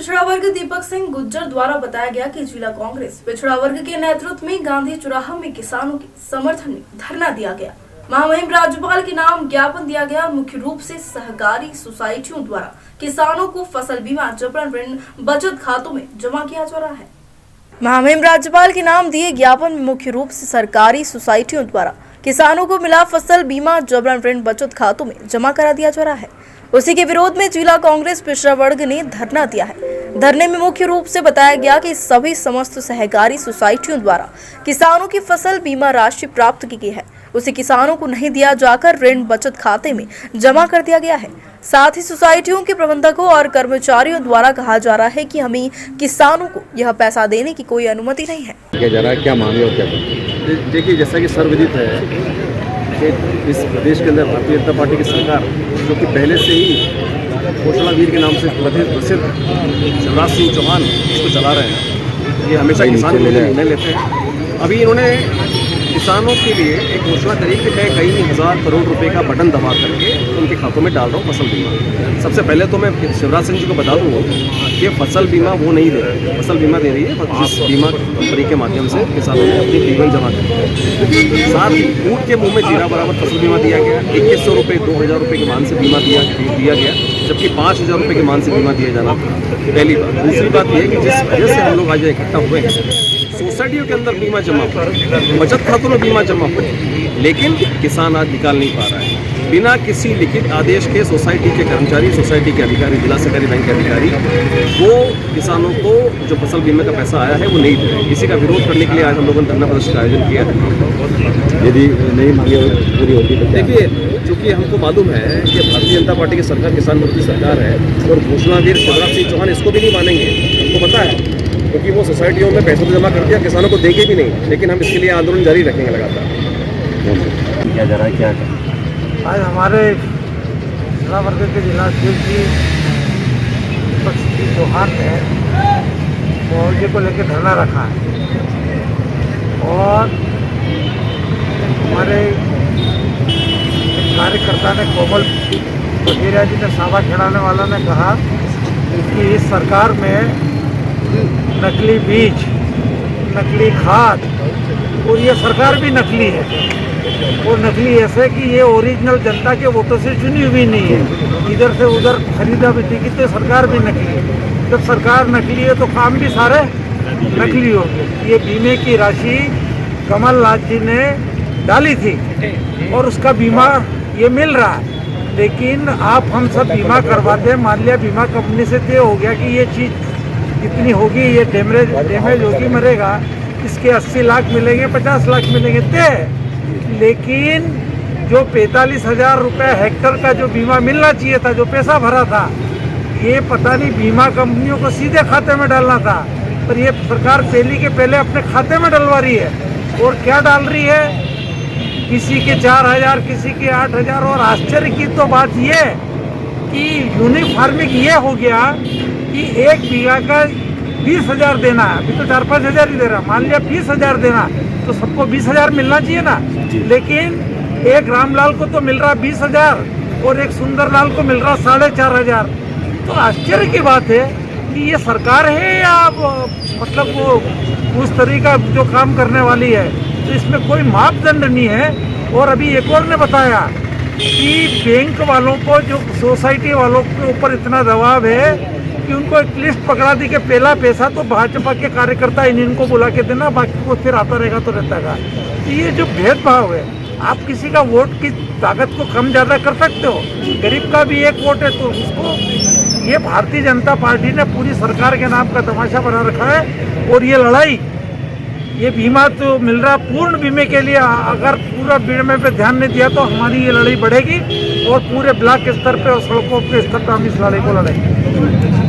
पिछड़ा वर्ग दीपक सिंह गुज्जर द्वारा बताया गया कि जिला कांग्रेस पिछड़ा वर्ग के नेतृत्व में गांधी चौराहा में किसानों के समर्थन में धरना दिया गया। महामहिम राज्यपाल के नाम ज्ञापन दिया गया। मुख्य रूप से सहकारी सोसाइटियों द्वारा किसानों को फसल बीमा जबरन ऋण बचत खातों में जमा किया जा रहा है। महामहिम राज्यपाल के नाम दिए ज्ञापन में मुख्य रूप से सरकारी सोसाइटियों द्वारा किसानों को मिला फसल बीमा जबरन ऋण बचत खातों में जमा करा दिया जा रहा है। उसी के विरोध में जिला कांग्रेस पिछड़ा वर्ग ने धरना दिया है। धरने में मुख्य रूप से बताया गया कि सभी समस्त सहकारी सोसाइटियों द्वारा किसानों की फसल बीमा राशि प्राप्त की गई है, उसे किसानों को नहीं दिया जाकर ऋण बचत खाते में जमा कर दिया गया है। साथ ही सोसाइटियों के प्रबंधकों और कर्मचारियों द्वारा कहा जा रहा है कि हमें किसानों को यह पैसा देने की कोई अनुमति नहीं है। क्या जा रहा है, क्या मांगे और क्या? देखिए, जैसा कि सर्वविदित है कि इस प्रदेश के अंदर भारतीय जनता पार्टी की सरकार, जो कि पहले से ही घोषणा वीर के नाम से प्रसिद्ध शिवराज सिंह चौहान इसको चला रहे हैं, ये हमेशा किसान के लिए निर्णय लेते हैं। अभी इन्होंने किसानों के लिए एक घोषणा करी कि मैं कई हज़ार करोड़ रुपए का बटन दबा करके उनके खातों में डाल रहा हूँ फसल बीमा। सबसे पहले तो मैं शिवराज सिंह जी को बता दूँ कि फसल बीमा वो नहीं दे रही है, फसल बीमा दे रही है जिस बीमा कंपनी के माध्यम से किसानों ने अपनी प्रीमियम जमा कर। साथ ही ऊँट के मुँह में जीरा बराबर फसल बीमा दिया गया। 2100 रुपये 2000 रुपये के मान से बीमा दिया गया, जबकि 5000 रुपये के मान से बीमा दिया जाना था। पहली बात। दूसरी बात यह है कि जिस वजह से हम लोग आज इकट्ठा हुए हैं, सोसाइटियों के अंदर बीमा जमा हो, बचत खातों में बीमा जमा हो, लेकिन किसान आज निकाल नहीं पा रहा है। बिना किसी लिखित आदेश के सोसाइटी के कर्मचारी, सोसाइटी के अधिकारी, जिला सहकारी बैंक के अधिकारी वो किसानों को जो फसल बीमा का पैसा आया है वो नहीं दे रहे। इसी का विरोध करने के लिए आज हम लोगों ने धरना प्रदर्शन का आयोजन किया है। यदि नहीं मांगे पूरी होती तो देखिए, चूँकि हमको मालूम है कि भारतीय जनता पार्टी की सरकार किसान विरोधी सरकार है और घोषणा वीर शिवराज सिंह चौहान इसको भी नहीं मानेंगे, हमको पता है, क्योंकि वो सोसाइटियों में पैसा तो जमा कर दिया, किसानों को देंगे भी नहीं। लेकिन हम इसके लिए आंदोलन जारी रखेंगे लगातार। क्या जा रहा है, क्या? आज हमारे पिछड़ा वर्ग के जिला अध्यक्ष जी दीपक सिंह चौहान ने मुआवजे को लेकर धरना रखा है और हमारे कार्यकर्ता ने कोमल बघेरिया जी ने सावा खिलाने वाला ने कहा कि इस सरकार में नकली बीज, नकली खाद और ये सरकार भी नकली है। और नकली ऐसे कि ये ओरिजिनल जनता के वोटों से चुनी हुई नहीं है, इधर से उधर खरीदा बिक्री की, तो सरकार भी नकली है। जब सरकार नकली है तो काम भी सारे नकली हो गए। ये बीमे की राशि कमलनाथ जी ने डाली थी और उसका बीमा ये मिल रहा है, लेकिन आप हम सब बीमा करवाते हैं। मान लिया बीमा कंपनी से तय हो गया कि ये चीज़ इतनी होगी, ये डैमेज होगी, मरेगा, इसके 80 लाख मिलेंगे, 50 लाख मिलेंगे तय। लेकिन जो 45,000 रुपये हेक्टर का जो बीमा मिलना चाहिए था, जो पैसा भरा था, ये पता नहीं बीमा कंपनियों को सीधे खाते में डालना था, पर ये सरकार पहली के पहले अपने खाते में डलवा रही है। और क्या डाल रही है, किसी के 4000, किसी के 8000। और आश्चर्य की तो बात ये कि यूनिक फार्मिंग ये हो गया कि 1 बीघा का 20,000 देना है। अभी तो 4-5 हज़ार ही दे रहा, मान लिया 20,000 देना, तो सबको 20,000 मिलना चाहिए ना। लेकिन एक रामलाल को तो मिल रहा 20,000 और एक सुंदरलाल को मिल रहा 4,500। तो आश्चर्य की बात है कि ये सरकार है या मतलब वो उस तरीका जो काम करने वाली है, तो इसमें कोई मापदंड नहीं है। और अभी एक और ने बताया कि बैंक वालों को, जो सोसाइटी वालों के ऊपर इतना दबाव है कि उनको एक लिस्ट पकड़ा दी कि पहला पैसा तो भाजपा के कार्यकर्ता इनको बुला के देना, बाकी को फिर आता रहेगा तो रहता है। ये जो भेदभाव है, आप किसी का वोट की ताकत को कम ज़्यादा कर सकते हो। गरीब का भी एक वोट है तो उसको, ये भारतीय जनता पार्टी ने पूरी सरकार के नाम का तमाशा बना रखा है। और ये लड़ाई, ये बीमा तो मिल रहा पूर्ण बीमे के लिए, अगर पूरा बीमे पे ध्यान नहीं दिया तो हमारी ये लड़ाई बढ़ेगी और पूरे ब्लॉक स्तर पे और सड़कों के स्तर पर हम इस लड़ाई को लड़ेंगे।